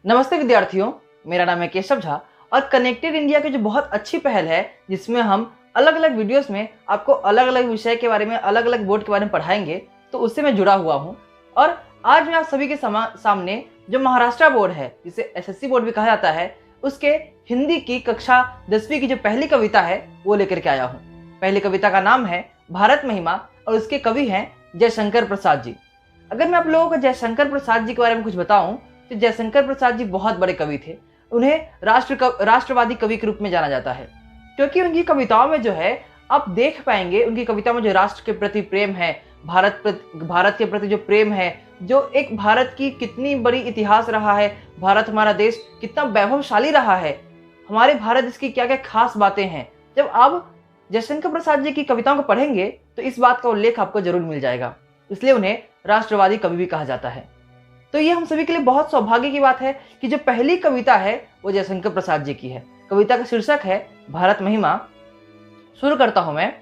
नमस्ते विद्यार्थियों, मेरा नाम है केशव झा और कनेक्टेड इंडिया की जो बहुत अच्छी पहल है जिसमें हम अलग अलग वीडियोस में आपको अलग अलग विषय के बारे में अलग अलग बोर्ड के बारे में पढ़ाएंगे, तो उससे मैं जुड़ा हुआ हूँ। और आज मैं आप सभी के सामने जो महाराष्ट्र बोर्ड है, जिसे एसएससी बोर्ड भी कहा जाता है, उसके हिंदी की कक्षा 10वीं की जो पहली कविता है वो लेकर के आया हूँ। पहली कविता का नाम है भारत महिमा और उसके कवि हैं जयशंकर प्रसाद जी। अगर मैं आप लोगों को जयशंकर प्रसाद जी के बारे में कुछ बताऊं तो जयशंकर प्रसाद जी बहुत बड़े कवि थे। उन्हें राष्ट्रवादी कवि के रूप में जाना जाता है, क्योंकि उनकी कविताओं में जो है आप देख पाएंगे, उनकी कविताओं में जो राष्ट्र के प्रति प्रेम है, भारत के प्रति जो प्रेम है, जो एक भारत की कितनी बड़ी इतिहास रहा है, भारत हमारा देश कितना वैभवशाली रहा है, हमारे भारत देश की क्या क्या खास बातें हैं। जब आप जयशंकर प्रसाद जी की कविताओं को पढ़ेंगे तो इस बात का उल्लेख आपको जरूर मिल जाएगा, इसलिए उन्हें राष्ट्रवादी कवि भी कहा जाता है। तो ये हम सभी के लिए बहुत सौभाग्य की बात है कि जो पहली कविता है वो जयशंकर प्रसाद जी की है। कविता का शीर्षक है भारत महिमा। शुरू करता हूं मैं।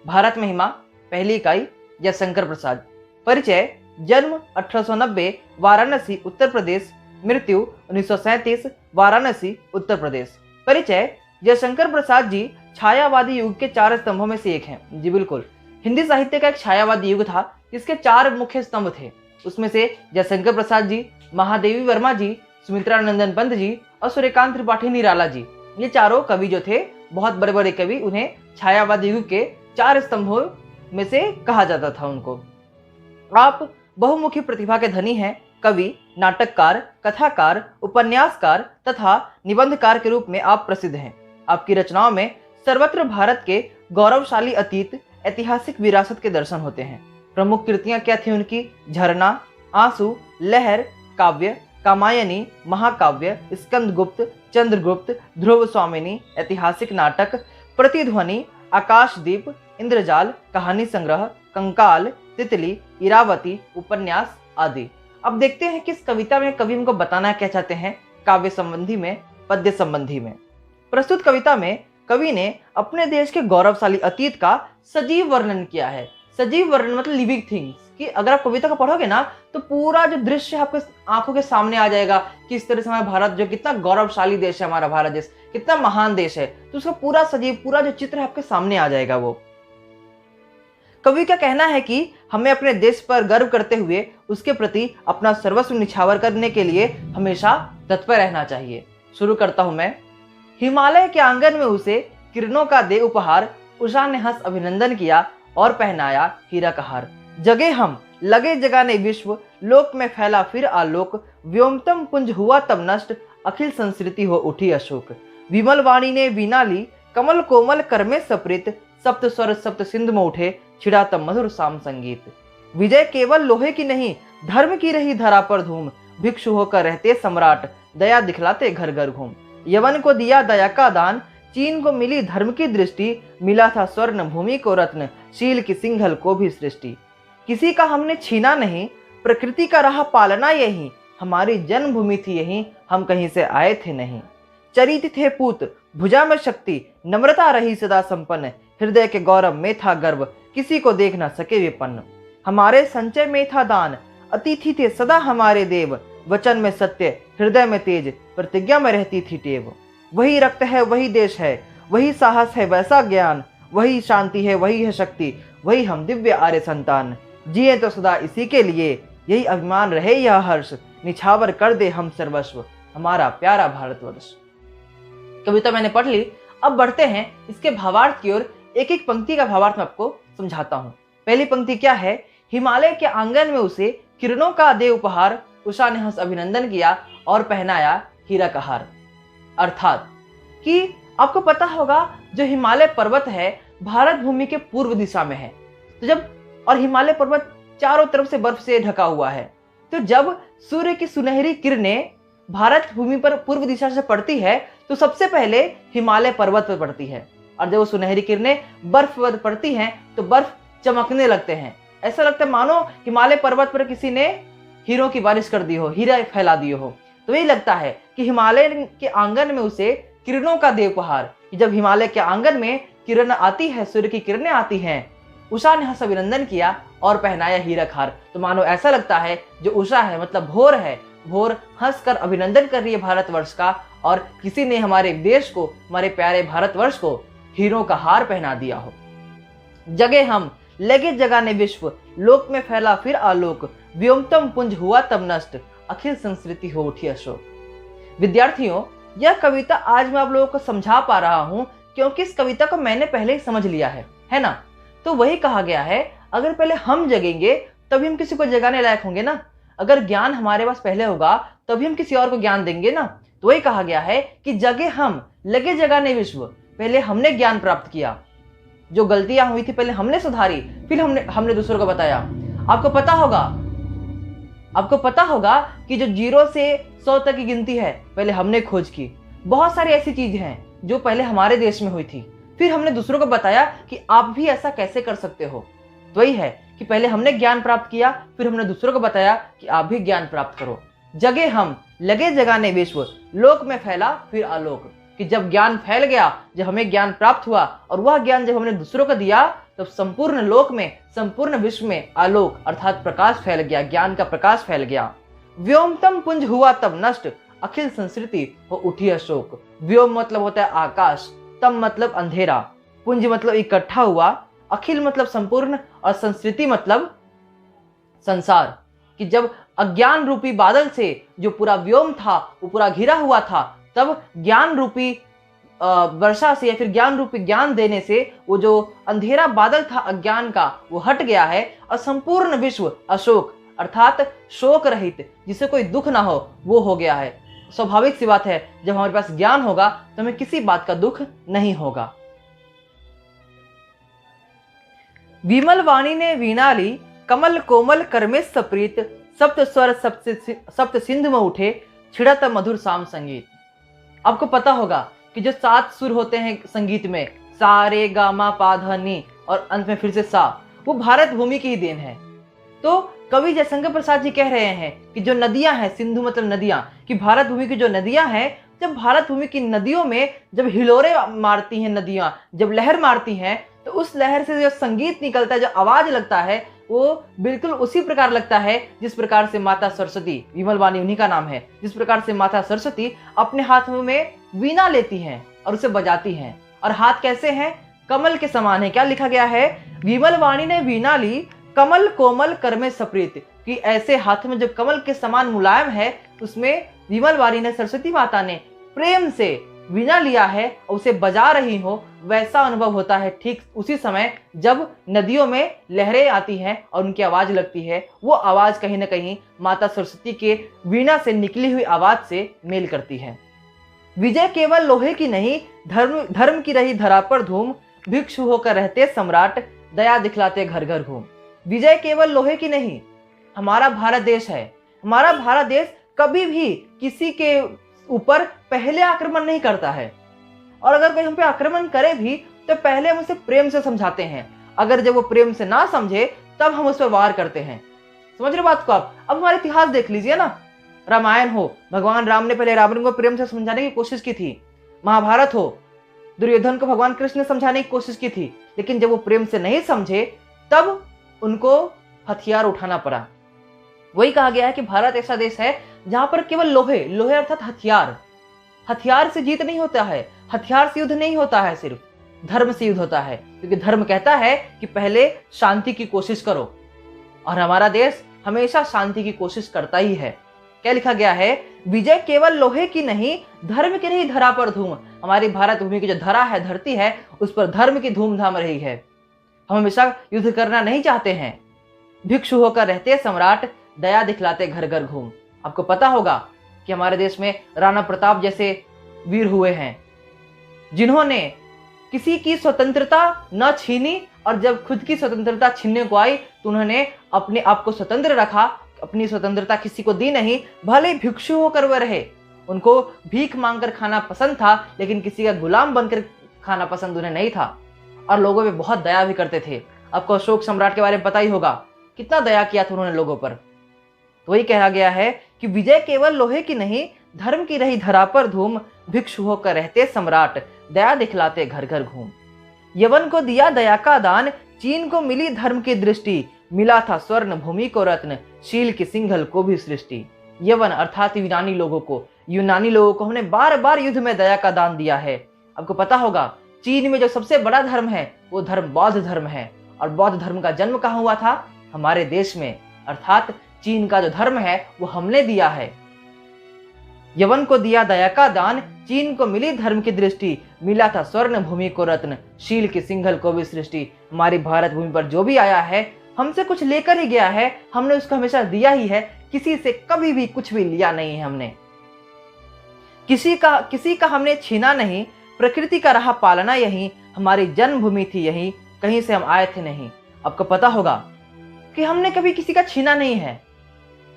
भारत महिमा, पहली इकाई, जयशंकर प्रसाद। परिचय: जन्म 1890 वाराणसी उत्तर प्रदेश, मृत्यु 1937 वाराणसी उत्तर प्रदेश। परिचय: जयशंकर प्रसाद जी छायावादी युग के 4 स्तंभों में से एक हैं। जी बिल्कुल, हिंदी साहित्य का एक छायावादी युग था जिसके 4 मुख्य स्तंभ थे। उसमें से जयशंकर प्रसाद जी, महादेवी वर्मा जी, सुमित्रा नंदन पंत जी और सूर्यकांत त्रिपाठी निराला जी, ये चारों कवि जो थे बहुत बड़े बड़े कवि, उन्हें छायावादी युग के 4 स्तंभों में से कहा जाता था उनको। आप बहुमुखी प्रतिभा के धनी हैं। कवि, नाटककार, कथाकार, उपन्यासकार तथा निबंधकार के रूप में आप प्रसिद्ध हैं। आपकी रचनाओं में सर्वत्र भारत के गौरवशाली अतीत, ऐतिहासिक विरासत के दर्शन होते हैं। प्रमुख कृतियां क्या थी उनकी? झरना, आंसू, लहर, काव्य, कामायनी, महाकाव्य, स्कंदगुप्त, चंद्रगुप्त, ध्रुव स्वामिनी, ऐतिहासिक नाटक, प्रतिध्वनि, आकाशदीप, इंद्रजाल, कहानी संग्रह, कंकाल, तितली, इरावती, उपन्यास आदि। अब देखते हैं कि इस कविता में कवि हमको बताना क्या चाहते हैं, काव्य संबंधी में, पद्य संबंधी में। प्रस्तुत कविता में कवि ने अपने देश के गौरवशाली अतीत का सजीव वर्णन किया है। सजीव वर्णन मतलब लिविंग थिंग्स, कि अगर आप कविता को पढ़ोगे ना तो पूरा जो दृश्य आपके आंखों के सामने आ जाएगा कि इस तरह से हमारा भारत जो कितना गौरवशाली देश है, हमारा भारत देश कितना महान देश है, तो उसका पूरा सजीव, पूरा जो चित्र है आपके सामने आ जाएगा। वो कवि का कहना है कि हमें अपने देश पर गर्व करते हुए उसके प्रति अपना सर्वस्व निछावर करने के लिए हमेशा तत्पर रहना चाहिए। शुरू करता हूं मैं। हिमालय के आंगन में उसे किरणों का दे उपहार, उषा ने हंस अभिनंदन किया और पहनाया हीरा का हार। जगे हम, लगे जगाने विश्व, लोक में फैला फिर आलोक, व्योमतम पुंज हुआ तब नष्ट, अखिल संस्कृति हो उठी अशोक। विमल वाणी ने वीणा ली, कमल कोमल कर में सप्रित, सप्त स्वर सप्त सिंध में उठे, छिड़ा तब मधुर साम संगीत। विजय केवल लोहे की नहीं, धर्म की रही धरा पर धूम, भिक्षु होकर रहते सम्राट, दया दिखलाते घर घर घूम। यवन को दिया दया का दान, चीन को मिली धर्म की दृष्टि, मिला था स्वर्ण भूमि को रत्न, शील की सिंघल को भी सृष्टि। किसी का हमने छीना नहीं, प्रकृति का रहा पालना यही, हमारी जन्मभूमि थी यही, हम कहीं से आए थे नहीं। चरित थे पूत, भुजा में शक्ति, नम्रता रही सदा संपन्न, हृदय के गौरव में था गर्व, किसी को देख न सके विपन्न। हमारे संचय में था दान, अतिथि थे सदा हमारे देव, वचन में सत्य, हृदय में तेज, प्रतिज्ञा में रहती थी टेव। वही रक्त है वही देश है, वही साहस है वैसा ज्ञान, वही शांति है वही है शक्ति, वही हम दिव्य आर्य संतान। जिए तो सदा इसी के लिए, यही अभिमान रहे यह हर्ष, निछावर कर दे हम सर्वस्व, हमारा प्यारा भारतवर्ष। कविता मैंने पढ़ ली। अब बढ़ते हैं इसके भावार्थ की ओर। एक एक पंक्ति का भावार्थ मैं आपको समझाता हूँ। पहली पंक्ति क्या है? हिमालय के आंगन में उसे किरणों का दे उपहार, उषा ने हंस अभिनंदन किया और पहनाया हीरा का हार। अर्थात कि आपको पता होगा जो हिमालय पर्वत है भारत भूमि के पूर्व दिशा में है, तो जब और हिमालय पर्वत चारों तरफ से बर्फ से ढका हुआ है, तो जब सूर्य की सुनहरी किरणें भारत भूमि पर पूर्व दिशा से पड़ती है तो सबसे पहले हिमालय पर्वत पर पड़ती है, और जब वो सुनहरी किरणें बर्फ पर पड़ती हैं तो बर्फ चमकने लगते हैं। ऐसा लगता है मानो हिमालय पर्वत पर किसी ने हीरों की बारिश कर दी हो, हीरा फैला दिए हो। तो यही लगता है कि हिमालय के आंगन में उसे किरणों का दे उपहार। जब हिमालय के आंगन में किरण आती है, सूर्य की किरणें आती हैं, उषा ने हंस अभिनंदन किया और पहनाया हीरा हार। तो मानो ऐसा लगता है जो उषा है मतलब भोर है, भोर हंसकर अभिनंदन कर रही है भारतवर्ष का, और किसी ने हमारे देश को, हमारे प्यारे भारतवर्ष को हीरों का हार पहना दिया हो। जगे हम लगे जगाने विश्व, लोक में फैला फिर आलोक, व्योमतम पुंज हुआ तब नष्ट, अखिल संस्कृति हो उठी अशोक। विद्यार्थियों, यह कविता आज मैं आप लोगों को समझा पा रहा हूं क्योंकि इस कविता को मैंने पहले ही समझ लिया है ना। तो वही कहा गया है, अगर पहले हम जगेंगे तभी हम किसी को जगाने लायक होंगे ना। अगर ज्ञान हमारे पास पहले होगा तभी हम किसी और को ज्ञान देंगे ना। तो वही कहा गया है कि जगे हम लगे जगाने विश्व, पहले हमने ज्ञान प्राप्त किया, जो गलतियां हुई थी पहले हमने सुधारी, फिर हमने दूसरों को बताया। आपको पता होगा कि जो 0 से 100 तक की गिनती है पहले हमने खोज की। बहुत सारी ऐसी चीजें हैं जो पहले हमारे देश में हुई थी, फिर हमने दूसरों को बताया कि आप भी ऐसा कैसे कर सकते हो। तो वही है कि पहले हमने ज्ञान प्राप्त किया, फिर हमने दूसरों को बताया कि आप भी ज्ञान प्राप्त करो। जगे हम लगे जगाने विश्व, लोक में फैला फिर आलोक। कि जब ज्ञान फैल गया, जब हमें ज्ञान प्राप्त हुआ और वह ज्ञान जब हमने दूसरों को दिया, तब संपूर्ण लोक में, संपूर्ण विश्व में आलोक अर्थात प्रकाश फैल गया, ज्ञान का प्रकाश फैल गया। व्योमतम पुंज हुआ तब नष्ट, अखिल संस्कृति हो उठी अशोक। व्योम मतलब होता है आकाश, तम मतलब अंधेरा, पुंज मतलब इकट्ठा हुआ, अखिल मतलब संपूर्ण, और संस्कृति मतलब संसार। कि जब अज्ञान रूपी बादल से जो पूरा व्योम था वो पूरा घिरा हुआ था, तब ज्ञान रूपी वर्षा से या फिर ज्ञान रूपी ज्ञान देने से वो जो अंधेरा बादल था अज्ञान का वो हट गया है, और संपूर्ण विश्व अशोक अर्थात शोक रहित, जिसे कोई दुख ना हो, वो हो गया है। स्वाभाविक सी बात है, जब हमारे पास ज्ञान होगा तो हमें किसी बात का दुख नहीं होगा। विमल वाणी ने वीणा ली, कमल कोमल करमे सप्रीत, सप्त स्वर सप्त सिंधु में उठे, छिड़त मधुर साम संगीत। आपको पता होगा कि जो 7 सुर होते हैं संगीत में, सा रे गा मा पा धा नी और अंत में फिर से सा, वो भारत भूमि की ही देन है। तो कवि जयशंकर प्रसाद जी कह रहे हैं कि जो नदियां हैं, सिंधु मतलब नदियां, कि भारत भूमि की जो नदियां हैं, जब भारत भूमि की नदियों में जब हिलोरे मारती हैं नदियां, जब लहर मारती हैं, तो उस लहर से जो संगीत निकलता है, जो आवाज लगता है, वो बिल्कुल उसी प्रकार लगता है जिस प्रकार से माता सरस्वती, विमल वाणी उन्हीं का नाम है, जिस प्रकार से माता सरस्वती अपने हाथों में वीणा लेती हैं और उसे बजाती हैं। और हाथ कैसे हैं? कमल के समान है। क्या लिखा गया है? विमल वाणी ने वीणा ली, कमल कोमल कर में सप्रीत। कि ऐसे हाथ में जो कमल के समान मुलायम है, उसमें विमल वाणी ने, सरस्वती माता ने प्रेम से वीणा लिया है और उसे बजा रही हो, वैसा अनुभव होता है ठीक उसी समय जब नदियों में लहरें आती हैं और उनकी आवाज लगती है। वो आवाज कहीं ना कहीं माता सरस्वती के वीणा से निकली हुई आवाज से मेल करती है। विजय केवल लोहे की नहीं, धर्म की रही धरा पर धूम, भिक्षु होकर रहते सम्राट, दया दिखलाते घर घर घूम। विजय केवल लोहे की नहीं, हमारा भारत देश है। हमारा भारत देश कभी भी किसी के ऊपर पहले आक्रमण नहीं करता है, और अगर कोई हम पे आक्रमण करे भी तो पहले हम उसे प्रेम से समझाते हैं। अगर जब वो प्रेम से ना समझे तब हम उस पर वार करते हैं। समझ रहे बात को आप? अब हमारा इतिहास देख लीजिए ना, रामायण हो, भगवान राम ने पहले रावण को प्रेम से समझाने की कोशिश की थी। महाभारत हो, दुर्योधन को भगवान कृष्ण ने समझाने की कोशिश की थी, लेकिन जब वो प्रेम से नहीं समझे तब उनको हथियार उठाना पड़ा। वही कहा गया है कि भारत ऐसा देश है जहां पर केवल लोहे, लोहे अर्थात हथियार, हथियार से जीत नहीं होता है, हथियार से युद्ध नहीं होता है, सिर्फ धर्म से युद्ध होता है। क्योंकि धर्म कहता है कि पहले शांति की कोशिश करो, और हमारा देश हमेशा शांति की कोशिश करता ही है। क्या लिखा गया है? विजय केवल लोहे की नहीं, धर्म की रही धरा पर धूम। हमारी भारत भूमि की जो धरा है, धरती है, उस पर धर्म की धूमधाम रही है। हम हमेशा युद्ध करना नहीं चाहते हैं। भिक्षु होकर रहते सम्राट, दया दिखलाते घर घर घूम। आपको पता होगा कि हमारे देश में राणा प्रताप जैसे वीर हुए हैं, जिन्होंने किसी की स्वतंत्रता न छीनी, और जब खुद की स्वतंत्रता छीनने को आई तो उन्होंने अपने आप को स्वतंत्र रखा, अपनी स्वतंत्रता किसी को दी नहीं। भले भिक्षु होकर वह रहे, उनको भीख मांगकर खाना पसंद था, लेकिन किसी का गुलाम बनकर खाना पसंद उन्हें नहीं था, और लोगों पे बहुत दया भी करते थे। आपको अशोक सम्राट के बारे में पता ही होगा, कितना दया किया था उन्होंने लोगों पर। तो वही कहा गया है कि विजय केवल लोहे की नहीं, धर्म की रही धरा पर धूम, भिक्षु होकर रहते सम्राट, दया दिखलाते घर घर घूम। यवन को दिया दया का दान, चीन को मिली धर्म की दृष्टि, मिला था स्वर्ण भूमि को रत्न, शील की सिंघल को भी सृष्टि। यवन अर्थात यूनानी लोगों को हमने बार बार युद्ध में दया का दान दिया है। आपको पता होगा चीन में जो सबसे बड़ा धर्म है वो धर्म बौद्ध धर्म है, और बौद्ध धर्म का जन्म कहाँ हुआ था? हमारे देश में, अर्थात चीन का जो धर्म है वो हमने दिया है। यवन को दिया दया का दान, चीन को मिली धर्म की दृष्टि, मिला था स्वर्ण भूमि को रत्न, शील की सिंघल को भी सृष्टि। हमारी भारत भूमि पर जो भी आया है हमसे कुछ लेकर ही गया है, हमने उसको हमेशा दिया ही है, किसी से कभी भी कुछ भी लिया नहीं है हमने। किसी का हमने छीना नहीं, प्रकृति का रहा पालना यही, हमारी जन्मभूमि थी यही, कहीं से हम आए थे नहीं। आपको पता होगा कि हमने कभी किसी का छीना नहीं है।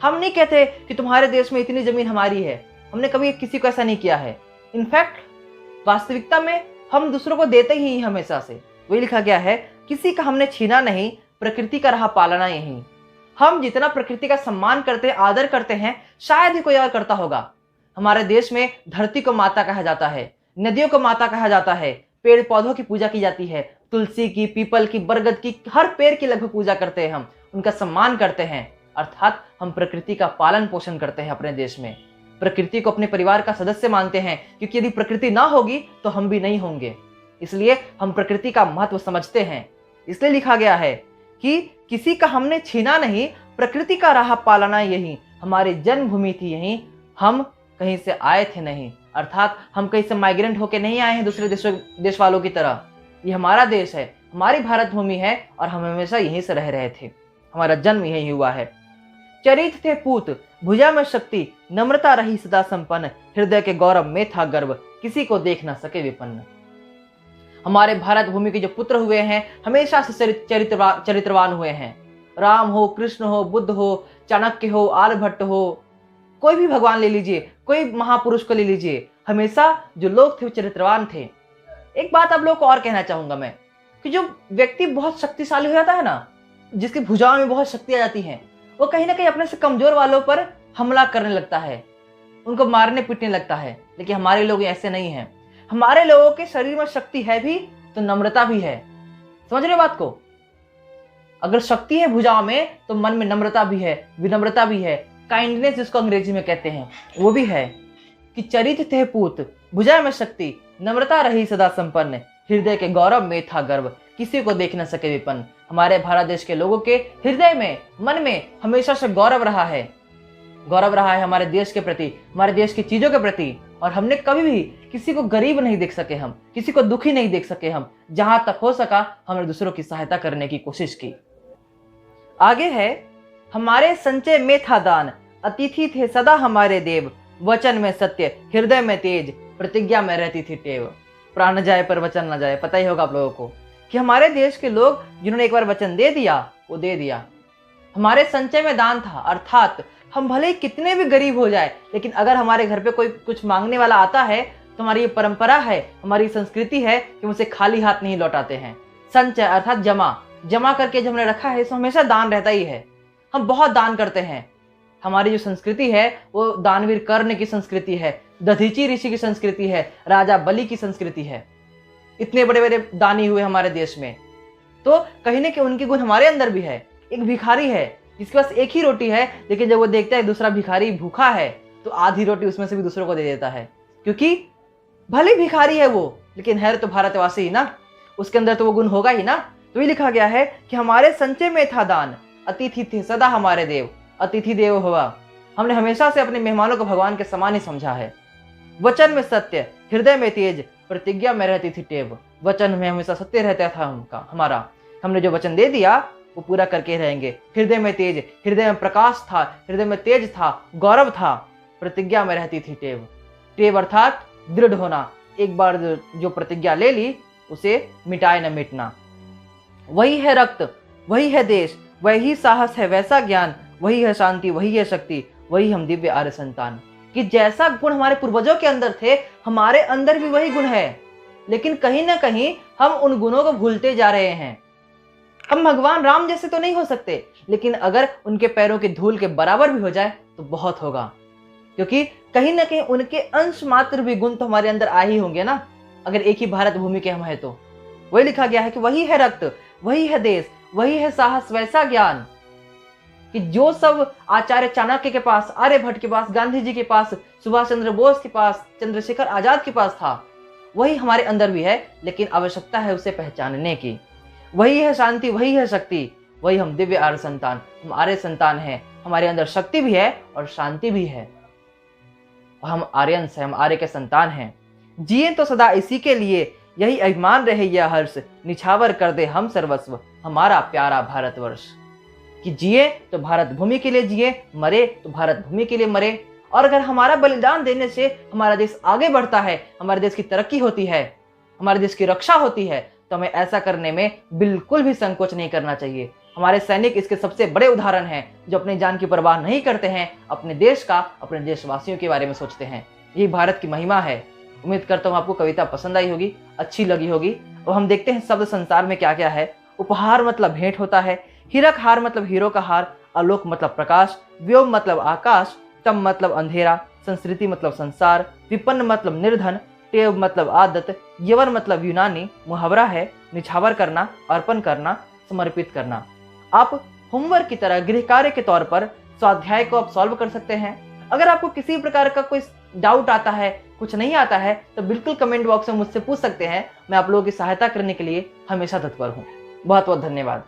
हम नहीं कहते कि तुम्हारे देश में इतनी जमीन हमारी है, हमने कभी किसी को ऐसा नहीं किया है। इनफैक्ट वास्तविकता में हम दूसरों को देते ही हमेशा से। वही लिखा गया है, किसी का हमने छीना नहीं, प्रकृति का रहा पालना यही। हम जितना प्रकृति का सम्मान करते हैं, आदर करते हैं, शायद ही कोई और करता होगा। हमारे देश में धरती को माता कहा जाता है, नदियों को माता कहा जाता है, पेड़ पौधों की पूजा की जाती है, तुलसी की, पीपल की, बरगद की, हर पेड़ की लगभग पूजा करते हैं हम, उनका सम्मान करते हैं। अर्थात हम प्रकृति का पालन पोषण करते हैं अपने देश में। प्रकृति को अपने परिवार का सदस्य मानते हैं, क्योंकि यदि प्रकृति ना होगी तो हम भी नहीं होंगे। इसलिए हम प्रकृति का महत्व समझते हैं। इसलिए लिखा गया है कि किसी का हमने छीना नहीं, प्रकृति का रहा पालना यही, हमारी जन्मभूमि थी यही, हम कहीं से आए थे नहीं। अर्थात हम कहीं से माइग्रेंट होके नहीं आए हैं दूसरे देश वालों की तरह। ये हमारा देश है, हमारी भारत भूमि है, और हम हमेशा यहीं से रह रहे थे, हमारा जन्म यही हुआ है। चरित थे पूत, भुजा में शक्ति, नम्रता रही सदा संपन्न, हृदय के गौरव में था गर्व, किसी को देख न सके विपन्न। हमारे भारत भूमि के जो पुत्र हुए हैं हमेशा से चरित्रवान हुए हैं। राम हो, कृष्ण हो, बुद्ध हो, चाणक्य हो, आर्यभट्ट हो, कोई भी भगवान ले लीजिए, कोई महापुरुष को ले लीजिए, हमेशा जो लोग थे वो चरित्रवान थे। एक बात आप लोगों को और कहना चाहूंगा मैं, कि जो व्यक्ति बहुत शक्तिशाली हो जाता है ना, जिसकी भुजाओं में बहुत शक्ति आ जाती है, वो कहीं ना कहीं अपने से कमजोर वालों पर हमला करने लगता है, उनको मारने पीटने लगता है। लेकिन हमारे लोग ऐसे नहीं हैं। हमारे लोगों के शरीर में शक्ति है भी तो नम्रता भी है। समझ रहे बात को? अगर शक्ति है भुजाओं में तो मन में नम्रता भी है, विनम्रता भी है, काइंडनेस जिसको अंग्रेजी में कहते हैं वो भी है। कि चरित थे पूत, भुजा में शक्ति, नम्रता रही सदा संपन्न, हृदय के गौरव में था गर्व, किसी को देख न सके विपन्न। हमारे भारत देश के लोगों के हृदय में, मन में हमेशा से गौरव रहा है हमारे देश के प्रति, हमारे देश की चीजों के प्रति। और हमने कभी भी किसी को गरीब नहीं देख सके, हम किसी को दुखी नहीं देख सके। हम जहां तक हो सका हमने दूसरों की सहायता करने की कोशिश की। आगे है, हमारे संचय में था दान, अतिथि थे सदा हमारे देव, वचन में सत्य, हृदय में तेज, प्रतिज्ञा में रहती थी टेव। प्राण जाए पर वचन न जाए। पता ही होगा आप लोगों को कि हमारे देश के लोग जिन्होंने एक बार वचन दे दिया वो दे दिया। हमारे संचय में दान था, अर्थात हम भले ही कितने भी गरीब हो जाए, लेकिन अगर हमारे घर पे कोई कुछ मांगने वाला आता है तो हमारी ये परंपरा है, हमारी संस्कृति है कि उसे खाली हाथ नहीं लौटाते हैं। संचय अर्थात जमा करके जो हमने रखा है इसमें हमेशा दान रहता ही है। हम बहुत दान करते हैं। हमारी जो संस्कृति है वो दानवीर कर्ण की संस्कृति है, दधीची ऋषि की संस्कृति है, राजा बलि की संस्कृति है। इतने बड़े बड़े दानी हुए हमारे देश में, तो कहीं ना कहीं उनके गुण हमारे अंदर भी है। एक भिखारी है जिसके पास एक ही रोटी है, लेकिन जब वो देखता है दूसरा भिखारी भूखा है तो आधी रोटी उसमें से भी दूसरों को दे देता है, क्योंकि भले भिखारी है वो लेकिन है तो भारतवासी ही ना, उसके अंदर तो वो गुण होगा ही ना। तो ये लिखा गया है कि हमारे संचय में था दान, अतिथि थे सदा हमारे देव, अतिथि देव हुआ। हमने हमेशा से अपने मेहमानों को भगवान के समान ही समझा है। वचन में सत्य, हृदय में तेज, प्रतिज्ञा में रहती थी टेव। वचन में हमेशा सत्य रहता था हमारा, हमने जो वचन दे दिया वो पूरा करके रहेंगे। हृदय में तेज, हृदय में प्रकाश था, हृदय में तेज था, गौरव था, प्रतिज्ञा में रहती थी टेव। टेव अर्थात दृढ़ होना, एक बार जो प्रतिज्ञा ले ली उसे मिटाए न मिटना। वही है रक्त, वही है देश, वही साहस है वैसा ज्ञान, वही है शांति, वही है शक्ति, वही हम दिव्य आर्य संतान। कि जैसा गुण हमारे पूर्वजों के अंदर थे हमारे अंदर भी वही गुण है, लेकिन कहीं ना कहीं हम उन गुणों को भूलते जा रहे हैं। हम भगवान राम जैसे तो नहीं हो सकते, लेकिन अगर उनके पैरों की धूल के बराबर भी हो जाए तो बहुत होगा, क्योंकि कहीं ना कहीं उनके अंश मात्र भी गुण तो हमारे अंदर आ ही होंगे ना, अगर एक ही भारत भूमि के हम हैं तो। वही लिखा गया है कि वही है रक्त, वही है देश, वही है साहस वैसा ज्ञान, कि जो सब आचार्य चाणक्य के पास, आर्यभट्ट के पास, गांधी जी के पास, सुभाष चंद्र बोस के पास, चंद्रशेखर आजाद के पास था, वही हमारे अंदर भी है, लेकिन आवश्यकता है उसे पहचानने की। वही है शांति, वही है शक्ति, वही हम दिव्य आर्य संतान, हम आर्य संतान हैं। हमारे अंदर शक्ति भी है और शांति भी है। हम आर्यंस हैं, हम आर्य के संतान हैं। जिए तो सदा इसी के लिए, यही अभिमान रहे यह हर्ष, निछावर कर दे हम सर्वस्व हमारा प्यारा भारतवर्ष। कि जिए तो भारत भूमि के लिए जिए, मरे तो भारत भूमि के लिए मरे। और अगर हमारा बलिदान देने से हमारा देश आगे बढ़ता है, हमारे देश की तरक्की होती है, हमारे देश की रक्षा होती है, तो हमें ऐसा करने में बिल्कुल भी संकोच नहीं करना चाहिए। हमारे सैनिक इसके सबसे बड़े उदाहरण हैं, जो अपनी जान की परवाह नहीं करते हैं, अपने देश का, अपने देशवासियों के बारे में सोचते हैं। यही भारत की महिमा है। उम्मीद करता हूँ आपको कविता पसंद आई होगी, अच्छी लगी होगी। और हम देखते हैं शब्द संसार में क्या क्या है। उपहार मतलब भेंट होता है, हीरक हार मतलब हीरो का हार, आलोक मतलब प्रकाश, व्योम मतलब आकाश, तम मतलब अंधेरा, संस्कृति मतलब संसार, विपन्न मतलब निर्धन, टेव मतलब आदत, यवन मतलब यूनानी, मुहावरा है निछावर करना, अर्पण करना, समर्पित करना। आप होमवर्क की तरह गृह कार्य के तौर पर स्वाध्याय को आप सॉल्व कर सकते हैं। अगर आपको किसी प्रकार का कोई डाउट आता है, कुछ नहीं आता है, तो बिल्कुल कमेंट बॉक्स में मुझसे पूछ सकते हैं। मैं आप लोगों की सहायता करने के लिए हमेशा तत्पर हूँ। बहुत बहुत धन्यवाद।